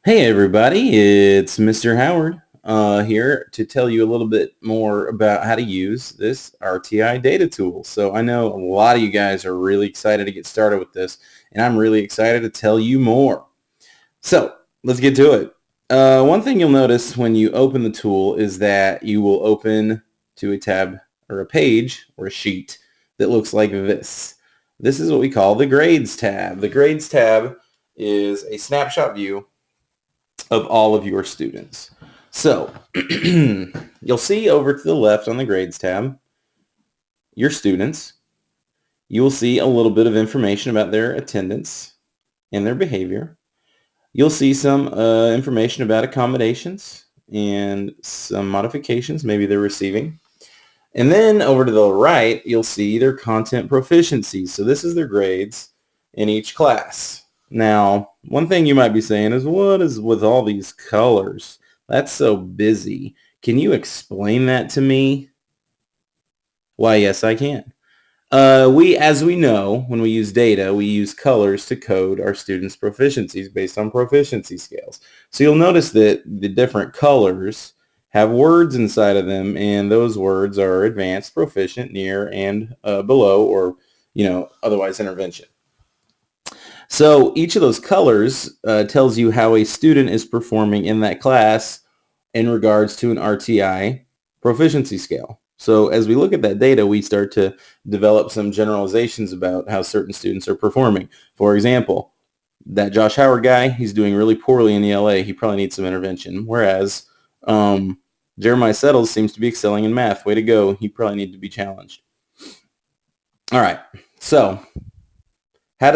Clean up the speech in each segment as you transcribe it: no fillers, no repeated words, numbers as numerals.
Hey everybody, it's Mr. Howard here to tell you a little bit more about how to use this RTI data tool. So I know a lot of you guys are really excited to get started with this, and I'm really excited to tell you more. So let's get to it. One thing you'll notice when you open the tool is that you will open to a tab or a page or a sheet that looks like this. This is what we call the Grades tab. The Grades tab is a snapshot view of all of your students. So you'll see over to the left on the Grades tab, your students. You will see a little bit of information about their attendance and their behavior. You'll see some information about accommodations and some modifications maybe they're receiving. And then over to the right, you'll see their content proficiency. So this is their grades in each class. Now, one thing you might be saying is, what is with all these colors? That's so busy. Can you explain that to me? Why, yes, I can. As we know, when we use data, we use colors to code our students' proficiencies based on proficiency scales. So you'll notice that the different colors have words inside of them, and those words are advanced, proficient, near, and below, or otherwise intervention. So each of those colors tells you how a student is performing in that class in regards to an RTI proficiency scale. So as we look at that data, we start to develop some generalizations about how certain students are performing. For example, that Josh Howard guy, he's doing really poorly in ELA. He probably needs some intervention. Whereas Jeremiah Settles seems to be excelling in math. Way to go. He probably needs to be challenged. All right. So how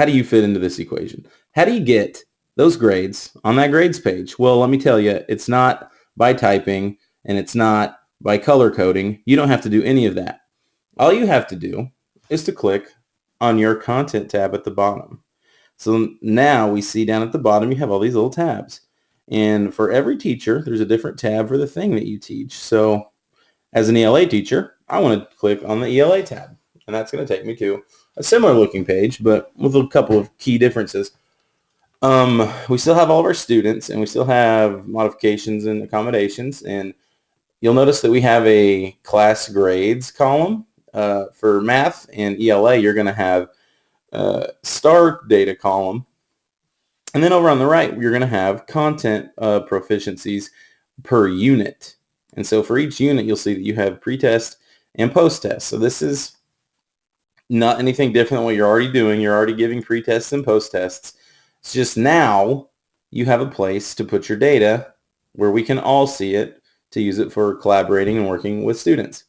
do you fit into this equation? How do you get those grades on that grades page? Well, let me tell you, it's not by typing and it's not by color coding. You don't have to do any of that. All you have to do is to click on your content tab at the bottom. So now we see down at the bottom you have all these little tabs. And for every teacher, there's a different tab for the thing that you teach. So as an ELA teacher, I want to click on the ELA tab. And that's going to take me to a similar looking page, but with a couple of key differences. We still have all of our students, and we still have modifications and accommodations. And you'll notice that we have a class grades column. For math and ELA, you're going to have a star data column. And then over on the right, you're going to have content proficiencies per unit. And so for each unit, you'll see that you have pre-test and post-test. So this is not anything different than what you're already doing. You're already giving pre-tests and post-tests. It's just now you have a place to put your data where we can all see it to use it for collaborating and working with students.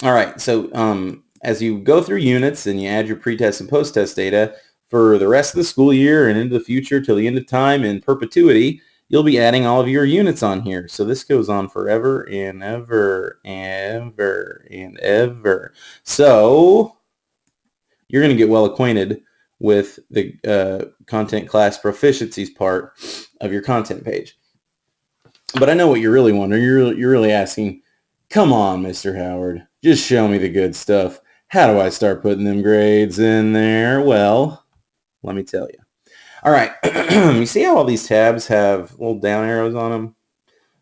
All right, so as you go through units and you add your pre-test and post-test data for the rest of the school year and into the future till the end of time in perpetuity, you'll be adding all of your units on here. So this goes on forever and ever and ever and ever. So you're going to get well acquainted with the content class proficiencies part of your content page. But I know what you're really wondering. You're really asking, come on, Mr. Howard, just show me the good stuff. How do I start putting them grades in there? Well, let me tell you. All right, you see how all these tabs have little down arrows on them?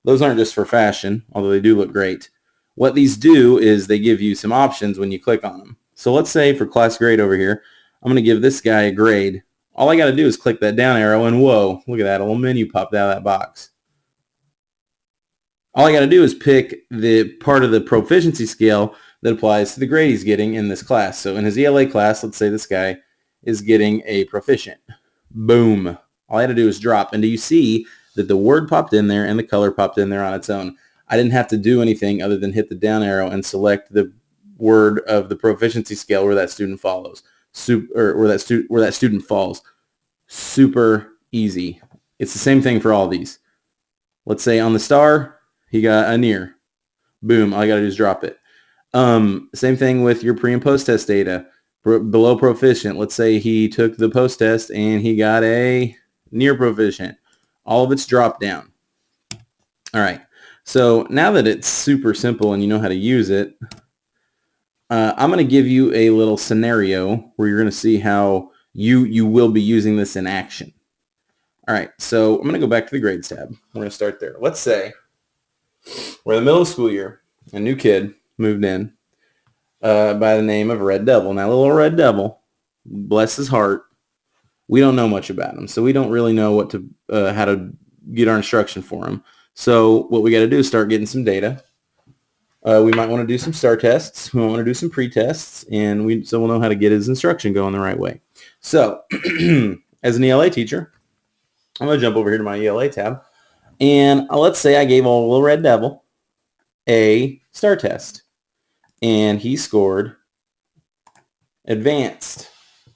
Those aren't just for fashion, although they do look great. What these do is they give you some options when you click on them. So let's say for class grade over here, I'm going to give this guy a grade. All I got to do is click that down arrow and whoa, look at that, a little menu popped out of that box. All I got to do is pick the part of the proficiency scale that applies to the grade he's getting in this class. So in his ELA class, let's say this guy is getting a proficient. Boom. All I had to do is drop. And do you see that the word popped in there and the color popped in there on its own? I didn't have to do anything other than hit the down arrow and select the word of the proficiency scale where that student follows. Where that student falls. Super easy. It's the same thing for all these. Let's say on the star, he got a near. Boom. All I got to do is drop it. Same thing with your pre and post test data. Below proficient, let's say he took the post test and he got a near proficient. All of it's dropped down. All right. So now that it's super simple and you know how to use it, I'm going to give you a little scenario where you're going to see how you will be using this in action. All right, so I'm going to go back to the grades tab. We're going to start there. Let's say we're in the middle of the school year. A new kid moved in by the name of Red Devil. Now, little Red Devil, bless his heart, we don't know much about him, so we don't really know what to how to get our instruction for him. So what we got to do is start getting some data. We might want to do some star tests. We want to do some pre-tests, and so we'll know how to get his instruction going the right way. So as an ELA teacher, I'm going to jump over here to my ELA tab, and let's say I gave old little Red Devil a star test, and he scored advanced.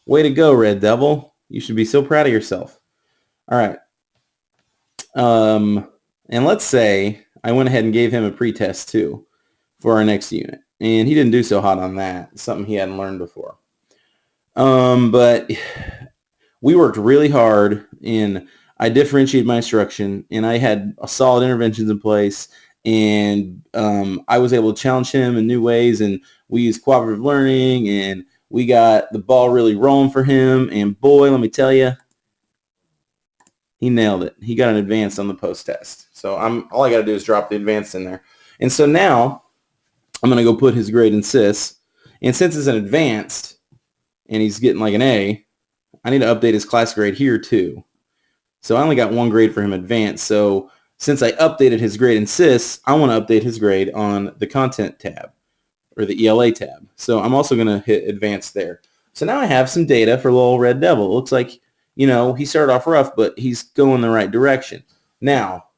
Way to go, Red Devil. You should be so proud of yourself. All right. And let's say I went ahead and gave him a pre-test too for our next unit, and he didn't do so hot on that, something he hadn't learned before. But we worked really hard, and I differentiated my instruction, and I had solid interventions in place, and I was able to challenge him in new ways, and we used cooperative learning, and we got the ball really rolling for him, and boy, let me tell you, he nailed it. He got an advanced on the post-test. So all I got to do is drop the advanced in there. And so now I'm going to go put his grade in SIS, and since it's an advanced, and he's getting like an A, I need to update his class grade here too. So I only got one grade for him advanced. So since I updated his grade in SIS, I want to update his grade on the content tab or the ELA tab. So I'm also going to hit advanced there. So now I have some data for little Red Devil. It looks like, you know, he started off rough, but he's going the right direction. Now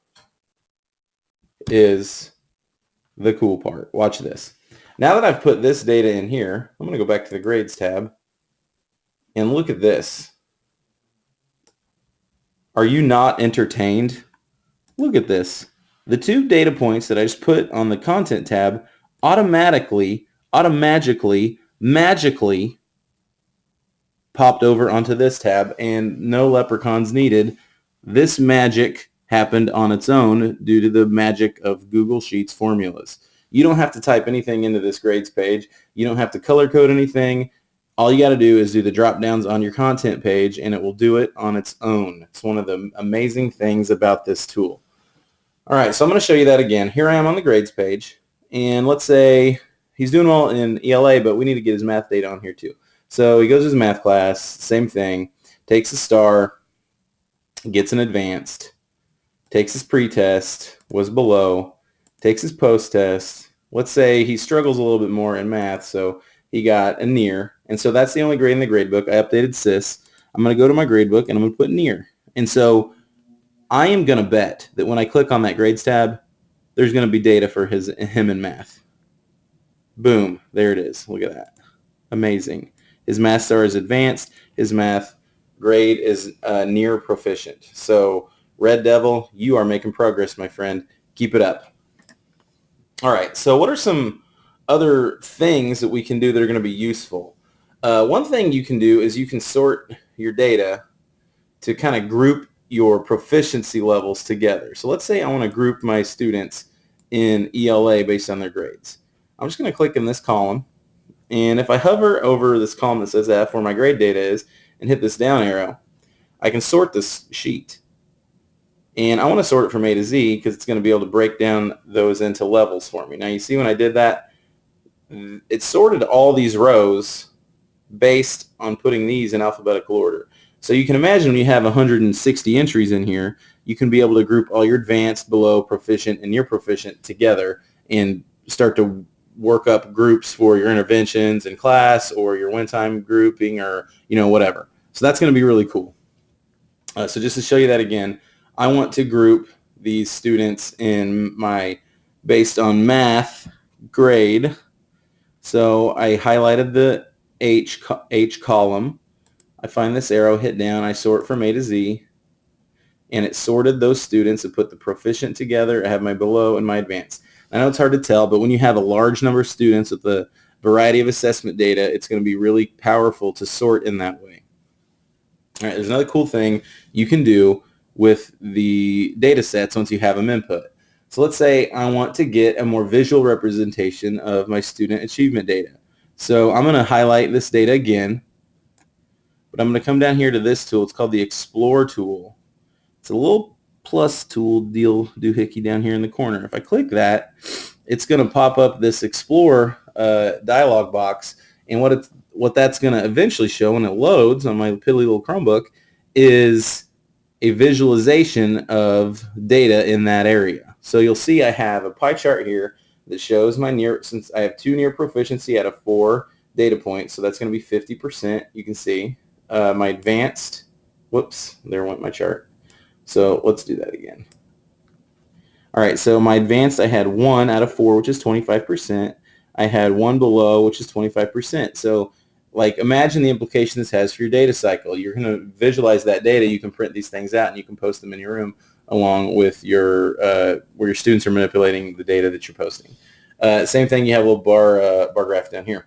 is the cool part. Watch this. Now that I've put this data in here, I'm going to go back to the grades tab and look at this. Are you not entertained? Look at this. The two data points that I just put on the content tab magically popped over onto this tab, and no leprechauns needed. This magic happened on its own due to the magic of Google Sheets formulas. You don't have to type anything into this grades page. You don't have to color code anything. All you got to do is do the drop downs on your content page, and it will do it on its own. It's one of the amazing things about this tool. All right, so I'm going to show you that again. Here I am on the grades page, and let's say he's doing well in ELA, but we need to get his math data on here too. So he goes to his math class, same thing, takes a star, gets an advanced, takes his pre-test, was below, takes his post-test. Let's say he struggles a little bit more in math, so he got a near, and so that's the only grade in the gradebook. I updated SIS. I'm going to go to my gradebook, and I'm going to put near. And so I am going to bet that when I click on that grades tab, there's going to be data for him in math. Boom, there it is. Look at that. Amazing. His math star is advanced. His math grade is near proficient. So Red Devil, you are making progress, my friend. Keep it up. All right, so what are some other things that we can do that are going to be useful? One thing you can do is you can sort your data to kind of group your proficiency levels together. So let's say I want to group my students in ELA based on their grades. I'm just going to click in this column, and if I hover over this column that says F where my grade data is and hit this down arrow, I can sort this sheet. And I want to sort it from A to Z because it's going to be able to break down those into levels for me. Now you see when I did that, it sorted all these rows based on putting these in alphabetical order. So you can imagine when you have 160 entries in here, you can be able to group all your advanced, below, proficient, and near proficient together and start to work up groups for your interventions in class or your one-time grouping or, you know, whatever. So that's going to be really cool. So just to show you that again, I want to group these students in my based on math grade. So I highlighted the H column. I find this arrow, hit down, I sort from A to Z, and it sorted those students and put the proficient together. I have my below and my advanced. I know it's hard to tell, but when you have a large number of students with a variety of assessment data, it's going to be really powerful to sort in that way. All right, there's another cool thing you can do with the data sets once you have them input. So let's say I want to get a more visual representation of my student achievement data. So I'm going to highlight this data again, but I'm going to come down here to this tool. It's called the Explore tool. It's a little plus tool deal doohickey down here in the corner. If I click that, it's going to pop up this Explore dialog box, and what that's going to eventually show when it loads on my piddly little Chromebook is a visualization of data in that area. So you'll see I have a pie chart here that shows my since I have 2 near proficiency out of 4 data points, so that's going to be 50%. You can see my advanced, whoops, there went my chart. So let's do that again. All right, so my advanced, I had 1 out of 4, which is 25%. I had 1 below, which is 25%. So like imagine the implication this has for your data cycle. You're going to visualize that data. You can print these things out and you can post them in your room along with your where your students are manipulating the data that you're posting. Same thing, you have a little bar graph down here.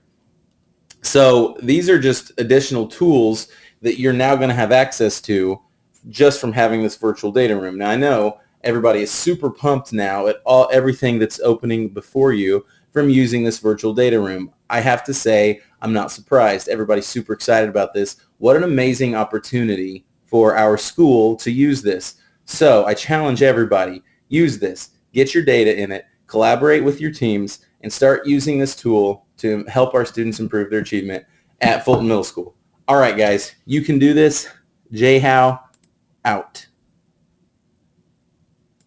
So these are just additional tools that you're now going to have access to just from having this virtual data room. Now I know everybody is super pumped now at everything that's opening before you from using this virtual data room. I have to say, I'm not surprised. Everybody's super excited about this. What an amazing opportunity for our school to use this. So I challenge everybody, use this. Get your data in it, collaborate with your teams, and start using this tool to help our students improve their achievement at Fulton Middle School. All right, guys, you can do this. Jay Howe, out.